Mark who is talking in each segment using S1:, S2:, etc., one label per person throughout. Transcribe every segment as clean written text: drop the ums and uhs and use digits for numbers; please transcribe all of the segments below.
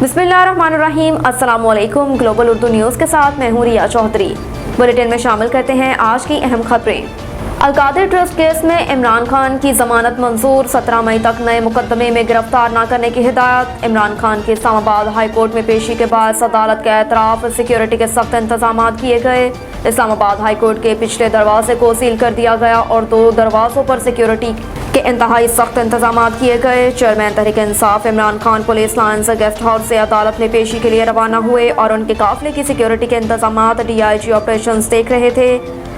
S1: बिस्मिल्लाहिर्रहमानिर्रहीम। अस्सलामुअलैकुम। Global Urdu news के साथ मैं हूँ रिया चौधरी। बुलेटिन में शामिल करते हैं आज की अहम खबरें। अलकादिर ट्रस्ट केस में इमरान खान की जमानत मंजूर, 17 मई तक नए मुकदमे में गिरफ्तार न करने की हिदायत। इमरान खान की इस्लामाबाद हाई कोर्ट में पेशी के बाद अदालत के एतराफ़, सिक्योरिटी के सख्त इंतजाम किए गए। इस्लामाबाद हाई कोर्ट के पिछले दरवाजे को सील कर दिया गया और 2 दरवाजों पर सिक्योरिटी के इंतहाई सख्त इंतजाम किए गए। Chairman Tehreek Insaf Imran Khan police lines guest house से अदालत में पेशी के लिए रवाना हुए और उनके काफिले की सिक्योरिटी के इंतजाम DIG ऑपरेशंस देख रहे थे।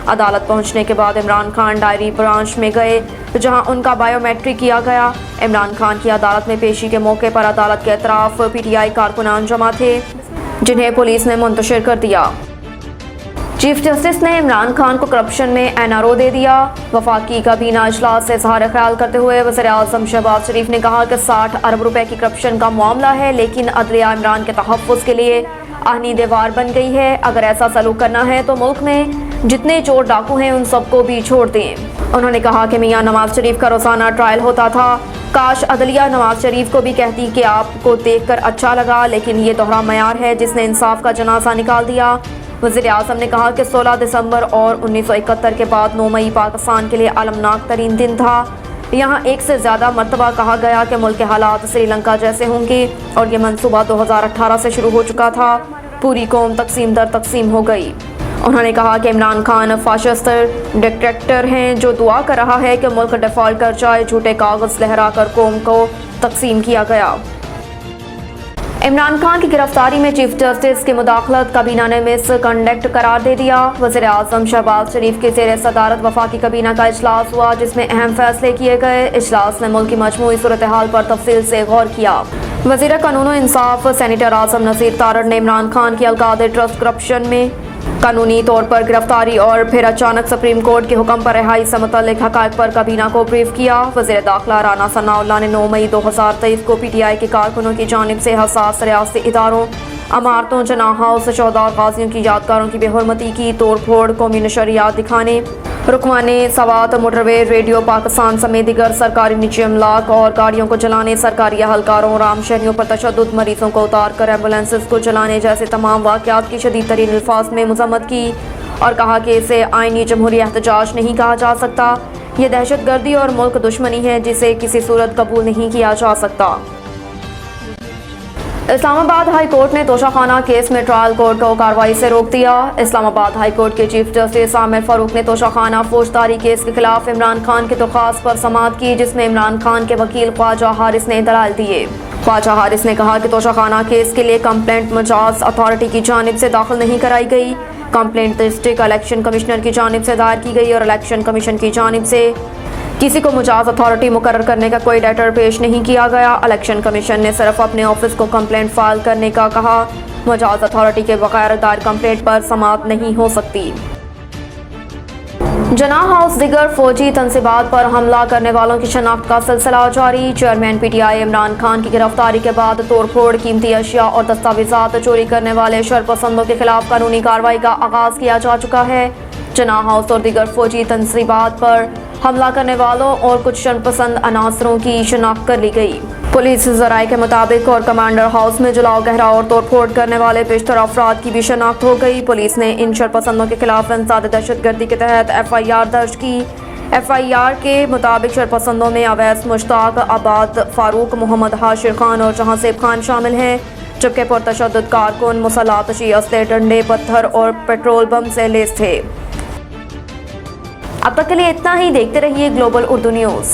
S1: अदालत पहुंचने के बाद इमरान खान डायरी ब्रांच में गए जहां उनका बायोमेट्रिक किया गया। इमरान खान की अदालत में पेशी के मौके पर अदालत के अतराफ PTI कारकुनान जमा थे जिन्हें पुलिस ने मुंतशिर कर दिया। चीफ जस्टिस ने इमरान खान को करप्शन में NRO दे दिया। वफाकी काबीना इजलास से इज़हार ख्याल करते हुए वज़ीर आज़म शहबाज शरीफ ने कहा कि 60 अरब रुपए की करप्शन का मामला है, लेकिन अदलिया इमरान के तहफ़्फ़ुज़ के लिए आहनी दीवार बन गई है। अगर ऐसा सलूक करना है तो मुल्क में जितने चोर डाकू हैं उन सबको भी छोड़ दें। उन्होंने कहा कि मियाँ नवाज शरीफ का रोज़ाना ट्रायल होता था। काश अदलिया नवाज शरीफ को भी कहती कि आपको देख कर अच्छा लगा, लेकिन ये दोहरा मयार है जिसने इंसाफ का जनाजा निकाल दिया। वज़ीर आज़म ने कहा कि 16 दिसंबर और 1971 के बाद 9 मई पाकिस्तान के लिए अलमनाक तरीन दिन था। यहाँ एक से ज़्यादा मरतबा कहा गया कि मुल्क के हालात श्रीलंका जैसे होंगे और ये मंसूबा 2018 से शुरू हो चुका था। पूरी कौम तकसीम दर तकसीम हो गई। उन्होंने कहा कि इमरान खान फाशिस्ट डिक्टेटर हैं जो दुआ कर रहा है कि मुल्क डिफ़ॉल्ट कर जाए। झूठे कागज़ लहरा कर कौम को तकसीम किया गया। इमरान खान की गिरफ्तारी में चीफ जस्टिस की मुदाखलत काबीना ने मिस कंडक्ट करार दे दिया। वज़ीर आज़म शहबाज शरीफ के ज़ेर सदारत वफाकी काबीना का इजलास हुआ जिसमें अहम फैसले किए गए। इजलास ने मुल्क की मजमूई सूरत हाल पर तफसील से गौर किया। वज़ीर कानून इंसाफ सेनेटर आज़म नज़ीर तारड़ ने इमरान खान की अलकादिर ट्रस्ट करप्शन में कानूनी तौर पर गिरफ्तारी और फिर अचानक सुप्रीम कोर्ट के हुक्म पर रिहाई से मुतल्लिक हक़ाइक़ पर काबीना को ब्रीफ किया। वज़ीर दाखिला राना सनाउल्लाह ने 9 मई 2023 को PTI के कारकुनों की जानिब से हसास रियासती इदारों, अमारतों, जनाह हाउस, 14 और गाजियों की यादगारों की बेहुरमती की, तोड़ फोड़, कौमी नशरियात दिखाने, रुकवाने, सवात, मोटरवे, रेडियो पाकिस्तान समेत दिगर सरकारी निजी अमलाक और गाड़ियों को जलाने, सरकारी अहलकारों और आम शहरियों पर तशद्दुद, मरीजों को उतार कर एम्बुलेंसेज को जलाने जैसे तमाम वाक़यात की शदीद तरीन अल्फाज में मज़म्मत की और कहा कि इसे आईनी जमहूरी एहतजाज नहीं कहा जा सकता। ये दहशत गर्दी और मुल्क दुश्मनी है जिसे किसी सूरत कबूल नहीं किया जा सकता। इस्लामाबाद हाई कोर्ट ने तोशाखाना केस में ट्रायल कोर्ट को कार्रवाई से रोक दिया। इस्लामाबाद हाई कोर्ट के चीफ जस्टिस आमिर फारूक ने तोशाखाना फौजदारी केस के खिलाफ इमरान खान की दरख्वास्त पर समाअत की जिसमें इमरान खान के वकील ख्वाजा हारिस ने दलाल दिए। ख्वाजा हारिस ने कहा कि तोशाखाना केस के लिए कंप्लेंट मुजाज अथॉरिटी की जानिब से दाखिल नहीं कराई गई। कंप्लेंट डिस्ट्रिक्ट इलेक्शन कमिश्नर की जानिब से दायर की गई और इलेक्शन कमीशन की जानिब से किसी को मुजाज अथॉरिटी मुकर्रर करने का कोई लेटर पेश नहीं किया गया। इलेक्शन कमीशन ने सिर्फ अपने ऑफिस को कंप्लेंट फाइल करने का कहा। मुजाज अथॉरिटी के बगैर दायर कंप्लेंट पर समाअत नहीं हो सकती। जनाह हाउस दिगर फौजी तनसीबात पर हमला करने वालों की शनाख्त का सिलसिला जारी। चेयरमैन PTI इमरान खान की गिरफ्तारी के बाद तोड़फोड़, कीमती अशिया और दस्तावेजात चोरी करने वाले शरपसंदों के खिलाफ कानूनी कार्रवाई का आगाज किया जा चुका है। जनाह हाउस और दिगर फौजी तनसीबात पर हमला करने वालों और कुछ शरपसंद अनासरों की शनाख्त कर ली गई। पुलिस ज़राए के मुताबिक और कमांडर हाउस में जलाओ गहरा और तोड़फोड़ करने वाले बेशतर अफराद की भी शनाख्त हो गई। पुलिस ने इन शरपसंदों के खिलाफ इंसाद दहशतगर्दी के तहत FIR दर्ज की। FIR के मुताबिक शरपसंदों में अवैस, मुश्ताक, आबाद, फारूक, मोहम्मद हाशिर खान और जहांसेब खान शामिल हैं, जबकि पुरतशद्दुद कारकुन मुसल्लह तशी असले, डंडे, पत्थर और पेट्रोल बम से लैस थे। अब तक के लिए इतना ही। देखते रहिए ग्लोबल उर्दू न्यूज़।